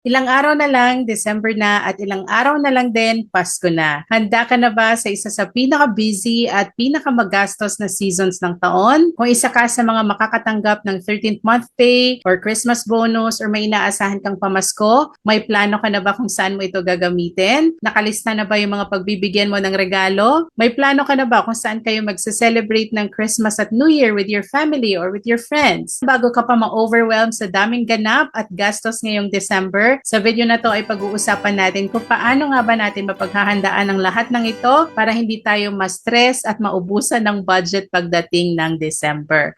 Ilang araw na lang, December na at ilang araw na lang din, Pasko na. Handa ka na ba sa isa sa pinaka-busy at pinaka-magastos na seasons ng taon? Kung isa ka sa mga makakatanggap ng 13th month pay or Christmas bonus or may inaasahan kang pamasko, may plano ka na ba kung saan mo ito gagamitin? Nakalista na ba yung mga pagbibigyan mo ng regalo? May plano ka na ba kung saan kayo magse-celebrate ng Christmas at New Year with your family or with your friends? Bago ka pa ma-overwhelm sa daming ganap at gastos ngayong December, sa video na to ay pag-uusapan natin kung paano nga ba natin mapaghahandaan ang lahat ng ito para hindi tayo ma-stress at maubusan ng budget pagdating ng December.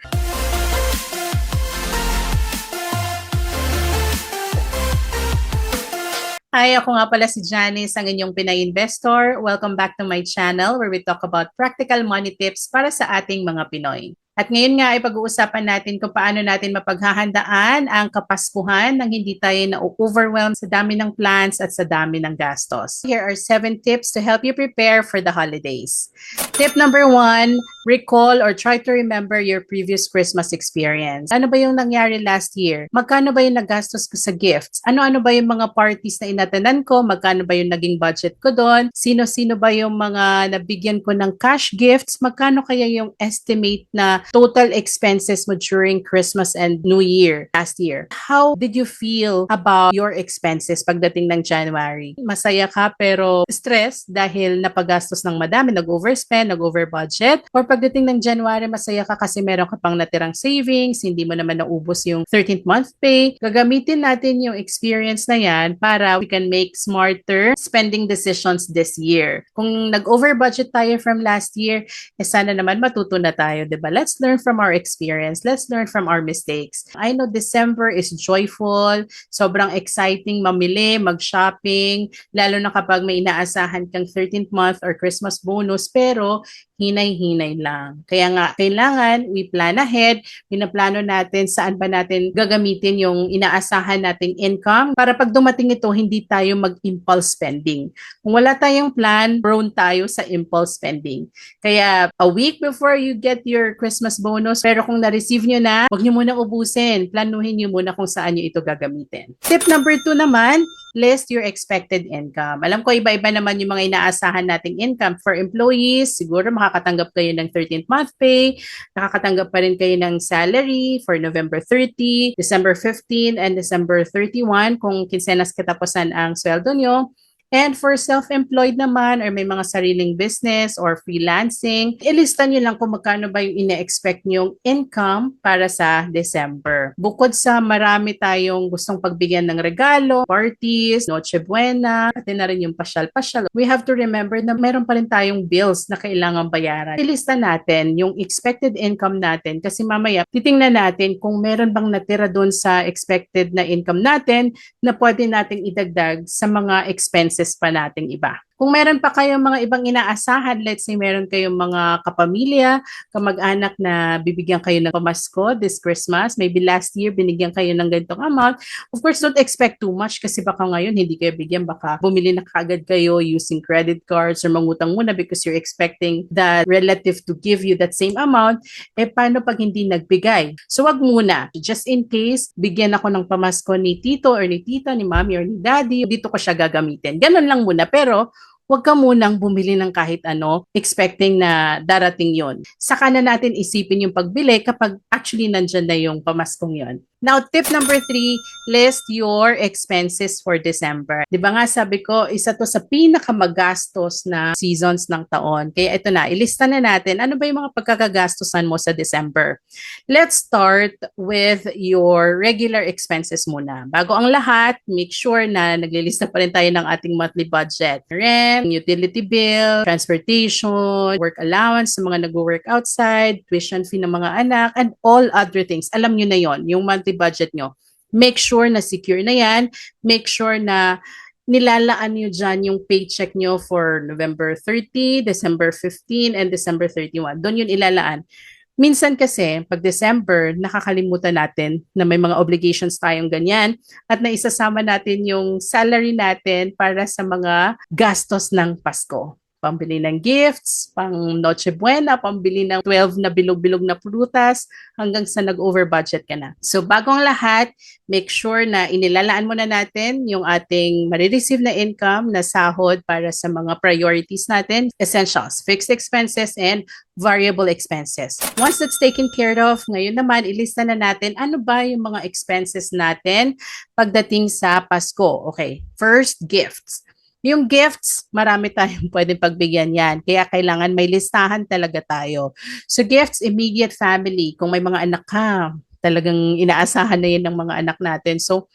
Hi, ako nga pala si Janice, ang inyong Pinay Investor. Welcome back to my channel where we talk about practical money tips para sa ating mga Pinoy. At ngayon nga ay pag-uusapan natin kung paano natin mapaghahandaan ang Kapaskuhan nang hindi tayo na-overwhelm sa dami ng plans at sa dami ng gastos. Here are 7 tips to help you prepare for the holidays. Tip number 1, recall or try to remember your previous Christmas experience. Ano ba yung nangyari last year? Magkano ba yung nagastos ko sa gifts? Ano-ano ba yung mga parties na inatanan ko? Magkano ba yung naging budget ko doon? Sino-sino ba yung mga nabigyan ko ng cash gifts? Magkano kaya yung estimate na total expenses mo during Christmas and New Year last year? How did you feel about your expenses pagdating ng January? Masaya ka pero stress dahil napagastos ng madami, nag-overspend, nag-over-budget? Or pagdating ng January, masaya ka kasi meron ka pang natirang savings, hindi mo naman naubos yung 13th month pay? Gagamitin natin yung experience na yan para we can make smarter spending decisions this year. Kung nag-over-budget tayo from last year, sana naman matuto na tayo, diba? Let's learn from our experience. Let's learn from our mistakes. I know December is joyful, sobrang exciting mamili, mag-shopping, lalo na kapag may inaasahan kang 13th month or Christmas bonus, pero hinay-hinay lang. Kaya nga, kailangan we plan ahead, pinaplano natin saan ba natin gagamitin yung inaasahan nating income para pag dumating ito, hindi tayo mag-impulse spending. Kung wala tayong plan, prone tayo sa impulse spending. Kaya a week before you get your Christmas bonus, pero kung na-receive nyo na, huwag nyo muna ubusin. Planuhin nyo muna kung saan nyo ito gagamitin. Tip number 2 naman, list your expected income. Alam ko iba-iba naman yung mga inaasahan nating income. For employees, siguro makakatanggap kayo ng 13th month pay, nakakatanggap pa rin kayo ng salary for November 30, December 15, and December 31 kung kinsenas katapusan ang sweldo nyo. And for self-employed naman or may mga sariling business or freelancing, ilista nyo lang kung magkano ba yung ine-expect nyong income para sa December. Bukod sa marami tayong gustong pagbigyan ng regalo, parties, Noche Buena, pati na rin yung pasyal-pasyal, we have to remember na meron pa rin tayong bills na kailangan bayaran. Ilista natin yung expected income natin kasi mamaya titingnan natin kung meron bang natira doon sa expected na income natin na pwede nating idagdag sa mga expenses pa nating iba. Kung meron pa kayong mga ibang inaasahan, let's say meron kayong mga kapamilya, kamag-anak na bibigyan kayo ng pamasko this Christmas, maybe last year binigyan kayo ng ganitong amount, of course don't expect too much kasi baka ngayon hindi kayo bigyan, baka bumili na kagad kayo using credit cards or mangutang muna because you're expecting that relative to give you that same amount. Paano pag hindi nagbigay? So wag muna, just in case bigyan ako ng pamasko ni tito or ni tita, ni mommy or ni daddy, dito ko siya gagamitin. Ganun lang muna, pero huwag ka munang bumili ng kahit ano, expecting na darating yon. Saka na natin isipin yung pagbili kapag actually nandyan na yung pamaskong yon. Now, tip number 3, list your expenses for December. Di ba nga sabi ko, isa to sa pinakamagastos na seasons ng taon. Kaya ito na, ilista na natin, ano ba yung mga pagkakagastosan mo sa December? Let's start with your regular expenses muna. Bago ang lahat, make sure na naglilista pa rin tayo ng ating monthly budget. Rent, utility bill, transportation, work allowance sa mga nag-work outside, tuition fee ng mga anak, and all other things. Alam nyo na yon, yung monthly budget nyo. Make sure na secure na yan. Make sure na nilalaan nyo dyan yung paycheck nyo for November 30, December 15, and December 31. Doon yun ilalaan. Minsan kasi, pag December, nakakalimutan natin na may mga obligations tayong ganyan at naisasama natin yung salary natin para sa mga gastos ng Pasko. pambili ng gifts, pang Noche Buena, pambili ng 12 na bilog-bilog na prutas, hanggang sa nag-over budget ka na. So bago ang lahat, make sure na inilalaan muna natin yung ating marireceive na income na sahod para sa mga priorities natin, essentials, fixed expenses, and variable expenses. Once that's taken care of, ngayon naman, ilista na natin ano ba yung mga expenses natin pagdating sa Pasko. Okay, first, gifts. Yung gifts, marami tayong pwedeng pagbigyan yan. Kaya kailangan may listahan talaga tayo. So gifts, immediate family. Kung may mga anak ka, talagang inaasahan na yan ng mga anak natin. So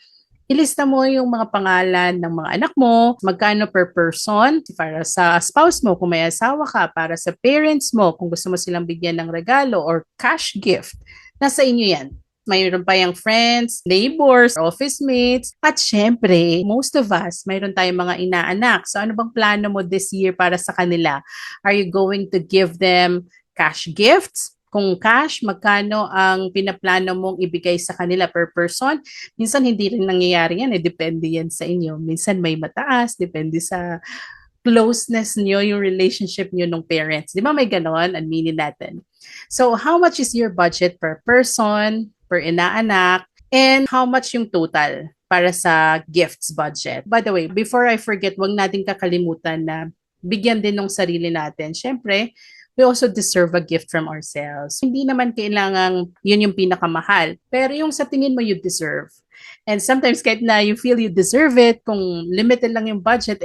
ilista mo yung mga pangalan ng mga anak mo, magkano per person, para sa spouse mo kung may asawa ka, para sa parents mo kung gusto mo silang bigyan ng regalo or cash gift. Nasa inyo yan. Mayroon pa yung friends, neighbors, office mates, at syempre, most of us, mayroon tayong mga inaanak. So ano bang plano mo this year para sa kanila? Are you going to give them cash gifts? Kung cash, magkano ang pinaplano mong ibigay sa kanila per person? Minsan hindi rin nangyayari yan, depende yan sa inyo. Minsan may mataas, depende sa closeness nyo, yung relationship nyo ng parents. Di ba may ganon? Aminin natin. So how much is your budget per person, per inaanak, and how much yung total para sa gifts budget? By the way, before I forget, wag natin kakalimutan na bigyan din ng sarili natin. Syempre, we also deserve a gift from ourselves. Hindi naman kailangang yun yung pinakamahal, pero yung sa tingin mo you deserve. And sometimes kahit na you feel you deserve it, kung limited lang yung budget,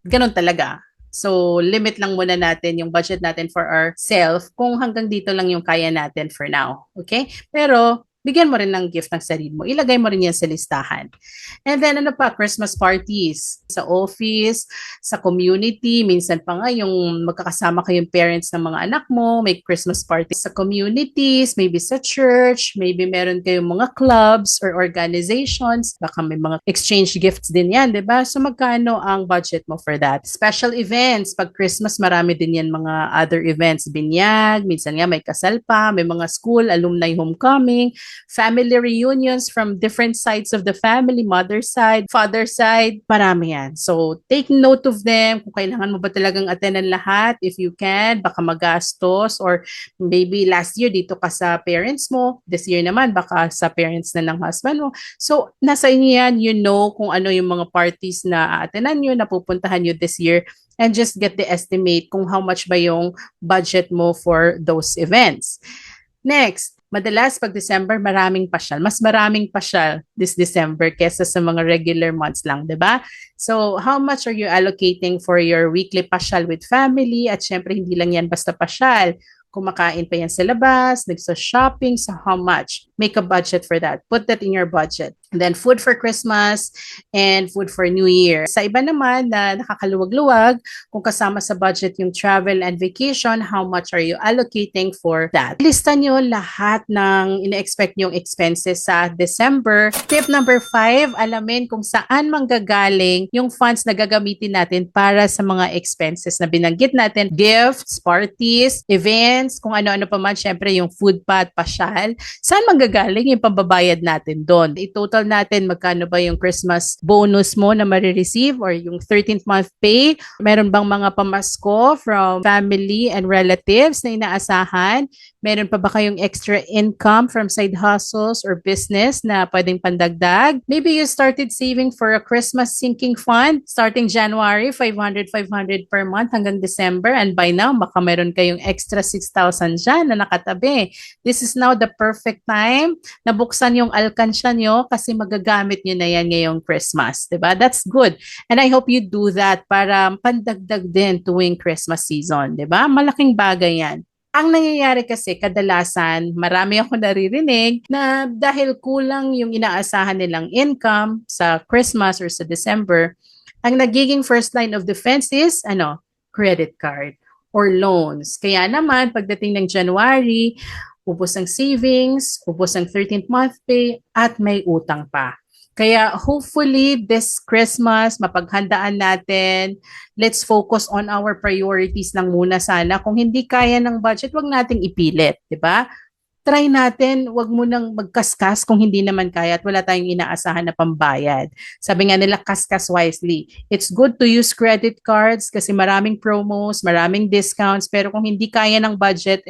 ganun talaga. So, limit lang muna natin yung budget natin for ourselves kung hanggang dito lang yung kaya natin for now. Okay? Pero, bigyan mo rin ng gift ng sarili mo. Ilagay mo rin yan sa listahan. And then, ano pa? Christmas parties. Sa office, sa community. Minsan pa nga yung magkakasama kayong parents ng mga anak mo. May Christmas parties sa communities, maybe sa church, maybe meron kayong mga clubs or organizations. Baka may mga exchange gifts din yan, di ba? So, magkano ang budget mo for that? Special events. Pag Christmas, marami din yan mga other events. Binyag, minsan nga may kasal pa, may mga school, alumni homecoming, family reunions from different sides of the family, mother's side, father's side, marami yan. So, take note of them. Kung kailangan mo ba talagang attendan lahat, if you can, baka magastos, or maybe last year dito ka sa parents mo, this year naman baka sa parents na ng husband mo. So, nasa inyo yan, you know kung ano yung mga parties na attendan nyo, na pupuntahan nyo this year, and just get the estimate kung how much ba yung budget mo for those events. Next, madalas pag December, maraming pasyal. Mas maraming pasyal this December kesa sa mga regular months lang, di ba? So, how much are you allocating for your weekly pasyal with family? At syempre, hindi lang yan basta pasyal. Kumakain pa yan sa labas, nagsa-shopping, so how much? Make a budget for that. Put that in your budget. And then food for Christmas and food for New Year. Sa iba naman na nakakaluwag-luwag, kung kasama sa budget yung travel and vacation, how much are you allocating for that? Lista nyo lahat ng ina-expect nyong expenses sa December. Tip number 5, alamin kung saan manggagaling yung funds na gagamitin natin para sa mga expenses na binanggit natin. Gifts, parties, events, kung ano-ano pa man, syempre yung food pa at pasyal. Saan manggagaling yung pambabayad natin doon? I-total natin magkano ba yung Christmas bonus mo na marireceive or yung 13th month pay. Meron bang mga pamasko from family and relatives na inaasahan? Meron pa ba kayong extra income from side hustles or business na pwedeng pandagdag? Maybe you started saving for a Christmas sinking fund starting January, 500 per month hanggang December, and by now, baka meron kayong extra 6,000 dyan na nakatabi. This is now the perfect time na buksan yung alkansya nyo kasi magagamit nyo na yan ngayong Christmas. Diba? That's good. And I hope you do that para pandagdag din tuwing Christmas season. Diba? Malaking bagay yan. Ang nangyayari kasi kadalasan, marami ako naririnig na dahil kulang yung inaasahan nilang income sa Christmas or sa December, ang nagiging first line of defense is credit card or loans. Kaya naman, pagdating ng January, ubos ang savings, ubos ang 13th month pay, at may utang pa. Kaya hopefully this Christmas, mapaghandaan natin. Let's focus on our priorities lang muna sana. Kung hindi kaya ng budget, wag nating ipilit, di ba? try natin, wag mo nang magkaskas kung hindi naman kaya at wala tayong inaasahan na pambayad. Sabi nga nila, kaskas wisely. It's good to use credit cards kasi maraming promos, maraming discounts, pero kung hindi kaya ng budget,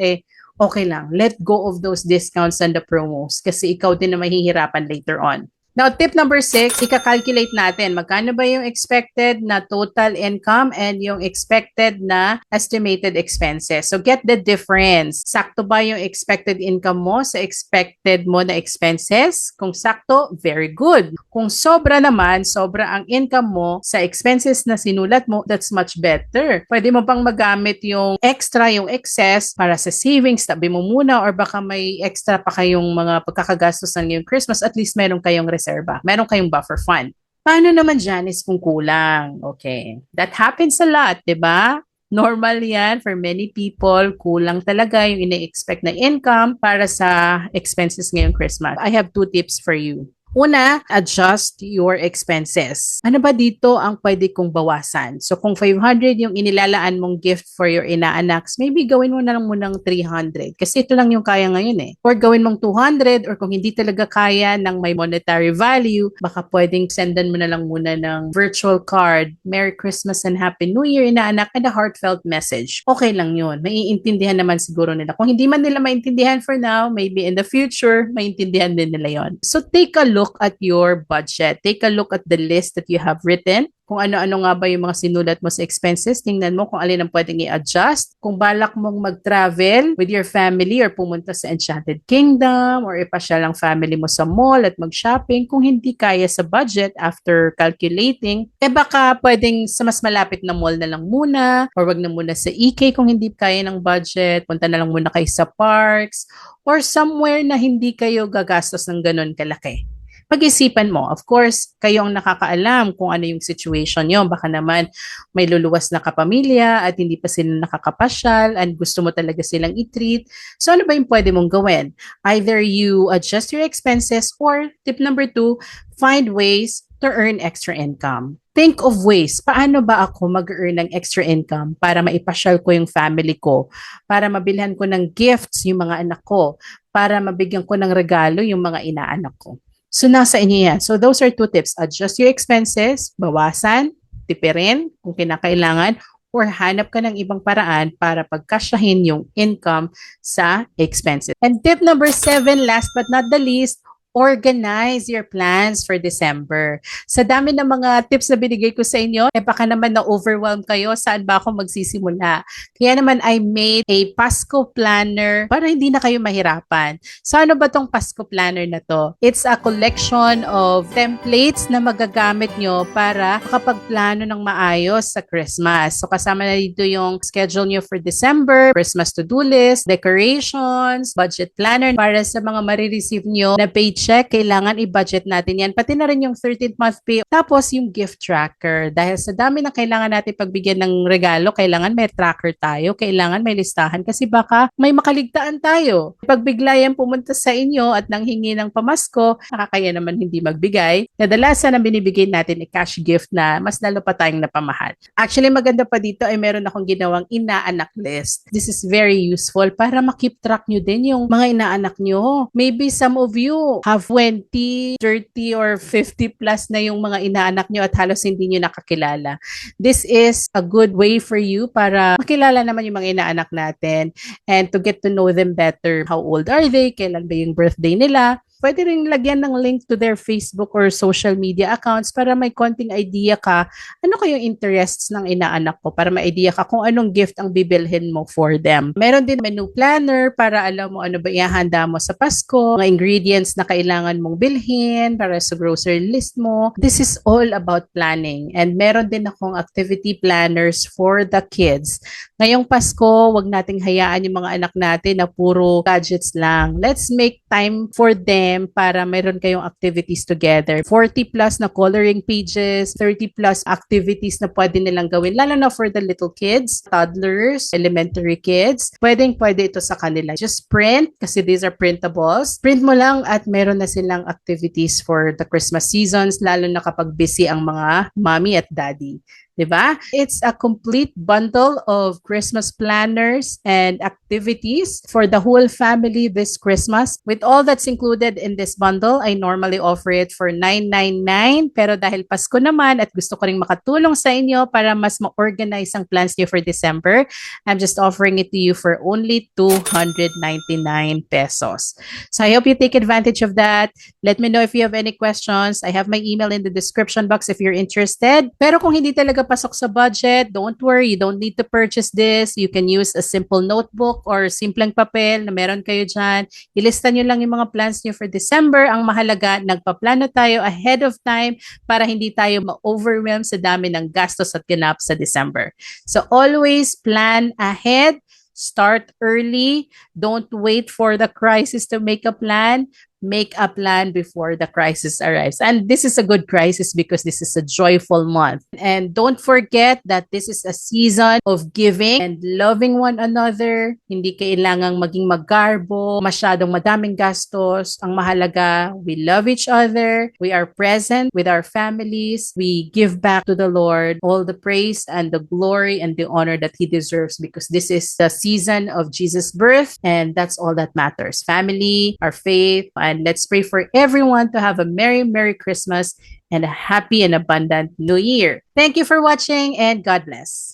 okay lang. Let go of those discounts and the promos kasi ikaw din na mahihirapan later on. Now, tip number 6, ika-calculate natin magkano ba yung expected na total income and yung expected na estimated expenses. So, get the difference. Sakto ba yung expected income mo sa expected mo na expenses? Kung sakto, very good. Kung sobra naman, sobra ang income mo sa expenses na sinulat mo, that's much better. Pwede mo pang magamit yung extra, yung excess para sa savings, tabi mo muna or baka may extra pa kayong mga pagkakagastos ng ngayong Christmas, at least meron kayong reserva. Meron kayong buffer fund. Paano naman, Janice, kung kulang? Okay. That happens a lot, di ba? Normal yan for many people. Kulang talaga yung ina-expect na income para sa expenses ngayong Christmas. I have 2 tips for you. Una, adjust your expenses. Ano ba dito ang pwede kong bawasan? So kung 500 yung inilalaan mong gift for your inaanaks, maybe gawin mo na lang munang 300 kasi ito lang yung kaya ngayon eh. Or gawin mong 200 or kung hindi talaga kaya ng may monetary value, baka pwedeng sendan mo na lang muna ng virtual card, Merry Christmas and Happy New Year inaanak, and a heartfelt message. Okay lang yun. Maiintindihan naman siguro nila. Kung hindi man nila maintindihan for now, maybe in the future, maintindihan din nila yon. So take a look at your budget. Take a look at the list that you have written. Kung ano-ano nga ba yung mga sinulat mo sa expenses, tingnan mo kung alin ang pwedeng i-adjust. Kung balak mong mag-travel with your family or pumunta sa Enchanted Kingdom or ipasyal ang family mo sa mall at mag-shopping, kung hindi kaya sa budget after calculating, baka pwedeng sa mas malapit na mall na lang muna or wag na muna sa EK kung hindi kaya ng budget, punta na lang muna kayo sa parks or somewhere na hindi kayo gagastos ng ganun kalaki. Pag-isipan mo, of course, kayo ang nakakaalam kung ano yung situation nyo. Baka naman may luluwas na kapamilya at hindi pa sila nakakapasyal and gusto mo talaga silang i-treat. So ano ba yung pwede mong gawin? Either you adjust your expenses or tip number 2, find ways to earn extra income. Think of ways, paano ba ako mag-earn ng extra income para maipasyal ko yung family ko, para mabilhan ko ng gifts yung mga anak ko, para mabigyan ko ng regalo yung mga inaanak ko. So, nasa inyo yan. So, those are 2 tips. Adjust your expenses, bawasan, tipirin kung kinakailangan, or hanap ka ng ibang paraan para pagkasyahin yung income sa expenses. And tip number 7, last but not the least, organize your plans for December. Sa dami ng mga tips na binigay ko sa inyo, baka naman na-overwhelm kayo, saan ba ako magsisimula? Kaya naman I made a Pasko planner para hindi na kayo mahirapan. So ano ba tong Pasko planner na to? It's a collection of templates na magagamit nyo para makapagplano ng maayos sa Christmas. So kasama na dito yung schedule nyo for December, Christmas to-do list, decorations, budget planner para sa mga marireceive nyo na paycheck, kailangan i-budget natin yan. Pati na rin yung 13th month pay. Tapos yung gift tracker. Dahil sa dami na kailangan natin pagbigyan ng regalo, kailangan may tracker tayo, kailangan may listahan kasi baka may makaligtaan tayo. Pag bigla yan pumunta sa inyo at nanghingi ng pamasko, nakakaya naman hindi magbigay. Kadalasan ang binibigay natin ay cash gift na mas lalo pa tayong napamahal. Actually, maganda pa dito ay meron akong ginawang inaanak list. This is very useful para makip track nyo din yung mga inaanak nyo. Maybe some of you have 20, 30, or 50 plus na yung mga inaanak nyo at halos hindi nyo nakakilala. This is a good way for you para makilala naman yung mga inaanak natin and to get to know them better. How old are they? Kailan ba yung birthday nila? Pwede rin lagyan ng link to their Facebook or social media accounts para may konting idea ka ano kayong interests ng inaanak ko para may idea ka kung anong gift ang bibilhin mo for them. Meron din menu planner para alam mo ano ba ihahanda mo sa Pasko, mga ingredients na kailangan mong bilhin para sa grocery list mo. This is all about planning. And meron din akong activity planners for the kids. Ngayong Pasko, wag nating hayaan yung mga anak natin na puro gadgets lang. Let's make time for them para mayroon kayong activities together. 40 plus na coloring pages, 30 plus activities na pwede nilang gawin, lalo na for the little kids, toddlers, elementary kids. Pwede ito sa kanila. Just print, kasi these are printables. Print mo lang at meron na silang activities for the Christmas seasons, lalo na kapag busy ang mga mommy at daddy. 'Diba? It's a complete bundle of Christmas planners and activities for the whole family this Christmas. With all that's included in this bundle, I normally offer it for $999. Pero dahil Pasko naman at gusto ko ring makatulong sa inyo para mas ma-organize ang plans niyo for December, I'm just offering it to you for only 299 pesos. So I hope you take advantage of that. Let me know if you have any questions. I have my email in the description box if you're interested. Pero kung hindi talaga pasok sa budget, don't worry. You don't need to purchase this. You can use a simple notebook or simpleng papel na meron kayo dyan. Ilista nyo lang yung mga plans nyo for December. Ang mahalaga, nagpaplano tayo ahead of time para hindi tayo ma-overwhelm sa dami ng gastos at ganap sa December. So always plan ahead. Start early. Don't wait for the crisis to make a plan. Make a plan before the crisis arrives. And this is a good crisis because this is a joyful month. And don't forget that this is a season of giving and loving one another. Hindi kailangang maging magarbo, masyadong madaming gastos. Ang mahalaga, we love each other. We are present with our families. We give back to the Lord all the praise and the glory and the honor that He deserves because this is the season of Jesus' birth and that's all that matters. Family, our faith, and let's pray for everyone to have a Merry, Merry Christmas and a happy and abundant New Year. Thank you for watching and God bless.